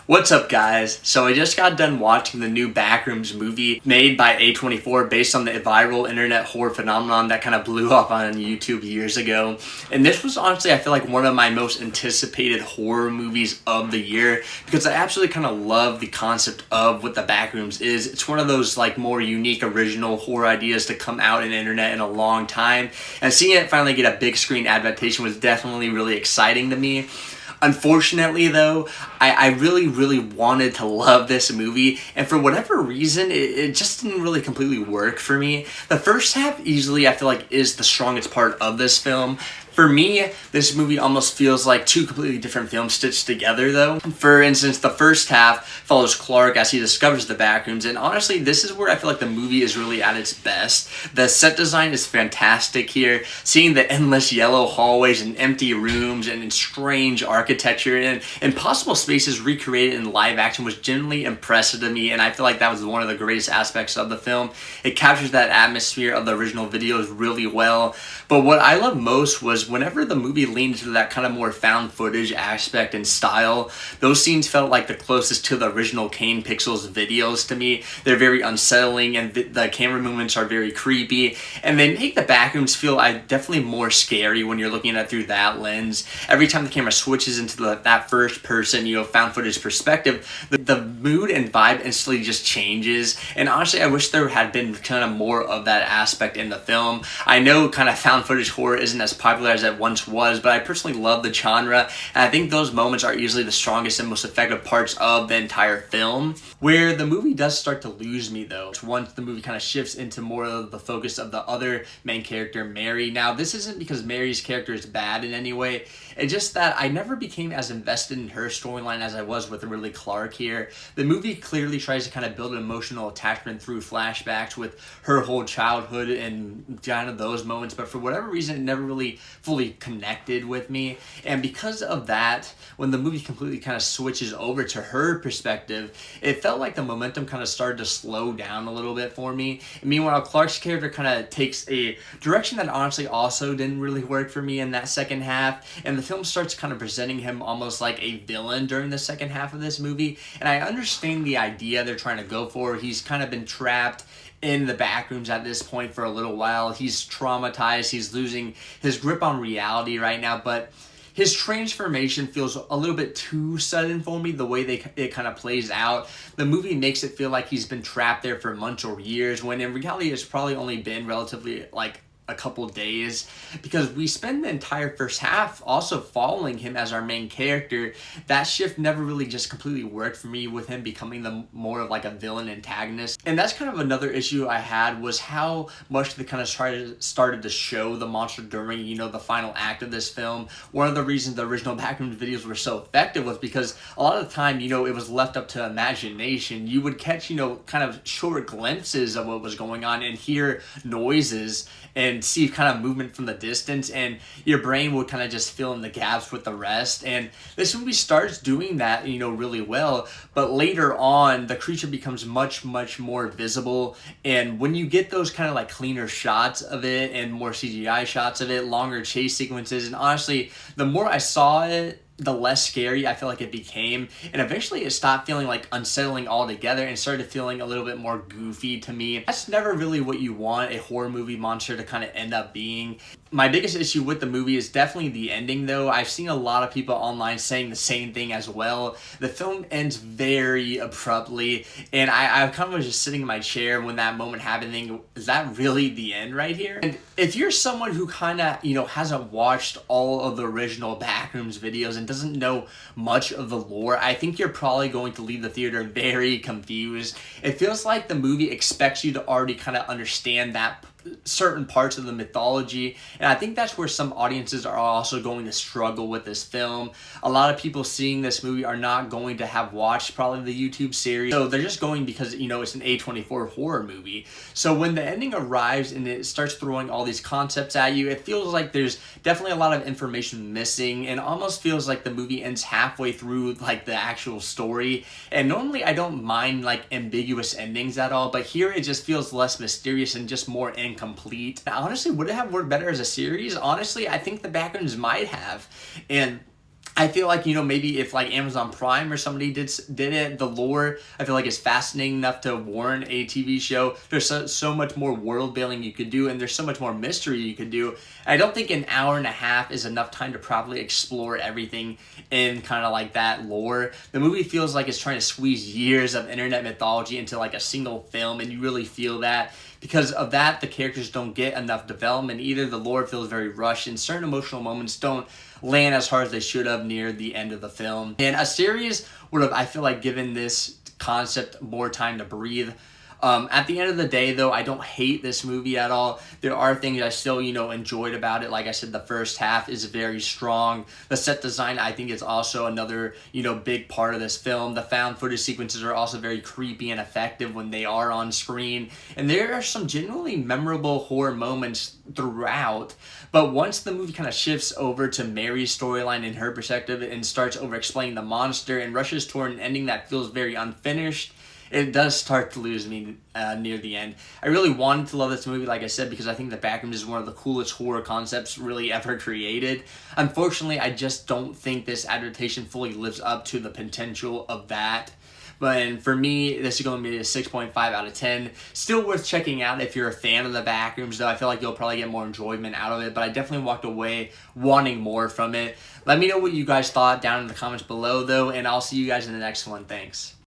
What's up, guys? So I just got done watching the new Backrooms movie made by A24 based on the viral internet horror phenomenon that kind of blew up on YouTube years ago. And this was honestly, I feel like, one of my most anticipated horror movies of the year because I absolutely kind of love the concept of what the Backrooms is. It's one of those like more unique original horror ideas to come out in the internet in a long time. And seeing it finally get a big screen adaptation was definitely really exciting to me. Unfortunately, though, I really wanted to love this movie, and for whatever reason, it just didn't really completely work for me. The first half easily, I feel like, is the strongest part of this film. For me, this movie almost feels like two completely different films stitched together, though. For instance, the first half follows Clark as he discovers the Backrooms, and honestly, this is where I feel like the movie is really at its best. The set design is fantastic here. Seeing the endless yellow hallways and empty rooms and strange architecture and impossible spaces recreated in live action was genuinely impressive to me, and I feel like that was one of the greatest aspects of the film. It captures that atmosphere of the original videos really well, but what I love most was whenever the movie leaned into that kind of more found footage aspect and style, those scenes felt like the closest to the original Kane Pixels videos to me. They're very unsettling, and the camera movements are very creepy, and they make the Backrooms feel definitely more scary when you're looking at it through that lens. Every time the camera switches into that first person, found footage perspective, the mood and vibe instantly just changes, and honestly, I wish there had been kind of more of that aspect in the film. I know kind of found footage horror isn't as popular as it once was, but I personally love the genre, and I think those moments are easily the strongest and most effective parts of the entire film. Where the movie does start to lose me, though, once the movie kind of shifts into more of the focus of the other main character, Mary. Now, this isn't because Mary's character is bad in any way, it's just that I never became as invested in her storyline as I was with Ridley Clark here. The movie clearly tries to kind of build an emotional attachment through flashbacks with her whole childhood and kind of those moments, but for whatever reason, it never really fully connected with me. And because of that, when the movie completely kind of switches over to her perspective, it felt like the momentum kind of started to slow down a little bit for me. And meanwhile, Clark's character kind of takes a direction that honestly also didn't really work for me in that second half, and the film starts kind of presenting him almost like a villain during the second half of this movie. And I understand the idea they're trying to go for. He's kind of been trapped in the Backrooms at this point for a little while. He's traumatized. He's losing his grip on reality right now, but his transformation feels a little bit too sudden for me, the way it kind of plays out. The movie makes it feel like he's been trapped there for months or years, when in reality it's probably only been relatively like a couple days, because we spend the entire first half also following him as our main character. That shift never really just completely worked for me, with him becoming more of like a villain antagonist. And that's kind of another issue I had, was how much they kind of started to show the monster during the final act of this film. One of the reasons the original Backrooms videos were so effective was because a lot of the time it was left up to imagination. You would catch kind of short glimpses of what was going on and hear noises and see kind of movement from the distance, and your brain would kind of just fill in the gaps with the rest. And this movie starts doing that really well, but later on the creature becomes much more visible, and when you get those kind of like cleaner shots of it and more CGI shots of it, longer chase sequences, and honestly, the more I saw it, the less scary I feel like it became, and eventually it stopped feeling like unsettling altogether and started feeling a little bit more goofy to me. That's never really what you want a horror movie monster to kind of end up being. My biggest issue with the movie is definitely the ending, though. I've seen a lot of people online saying the same thing as well. The film ends very abruptly, and I kind of was just sitting in my chair when that moment happened thinking, is that really the end right here? And if you're someone who kind of, hasn't watched all of the original Backrooms videos and doesn't know much of the lore, I think you're probably going to leave the theater very confused. It feels like the movie expects you to already kind of understand that certain parts of the mythology, and I think that's where some audiences are also going to struggle with this film. A lot of people seeing this movie are not going to have watched probably the YouTube series, so they're just going because it's an A24 horror movie. So when the ending arrives and it starts throwing all these concepts at you, it feels like there's definitely a lot of information missing, and almost feels like the movie ends halfway through like the actual story. And normally I don't mind like ambiguous endings at all, but here it just feels less mysterious and just more incomplete. Honestly, would it have worked better as a series? Honestly, I think the Backrooms might have. And I feel like, maybe if like Amazon Prime or somebody did it, the lore, I feel like is fascinating enough to warrant a TV show. There's so much more world building you could do, and there's so much more mystery you could do. I don't think an hour and a half is enough time to properly explore everything in kind of like that lore. The movie feels like it's trying to squeeze years of internet mythology into like a single film, and you really feel that. Because of that, the characters don't get enough development either. The lore feels very rushed, and certain emotional moments don't land as hard as they should have near the end of the film. And a series would have, I feel like, given this concept more time to breathe. At the end of the day, though, I don't hate this movie at all. There are things I still, enjoyed about it. Like I said, the first half is very strong. The set design, I think, is also another, big part of this film. The found footage sequences are also very creepy and effective when they are on screen. And there are some genuinely memorable horror moments throughout. But once the movie kind of shifts over to Mary's storyline and her perspective and starts over-explaining the monster and rushes toward an ending that feels very unfinished, it does start to lose me near the end. I really wanted to love this movie, like I said, because I think the Backrooms is one of the coolest horror concepts really ever created. Unfortunately, I just don't think this adaptation fully lives up to the potential of that. But for me, this is going to be a 6.5 out of 10. Still worth checking out if you're a fan of the Backrooms, though. I feel like you'll probably get more enjoyment out of it, but I definitely walked away wanting more from it. Let me know what you guys thought down in the comments below, though, and I'll see you guys in the next one. Thanks.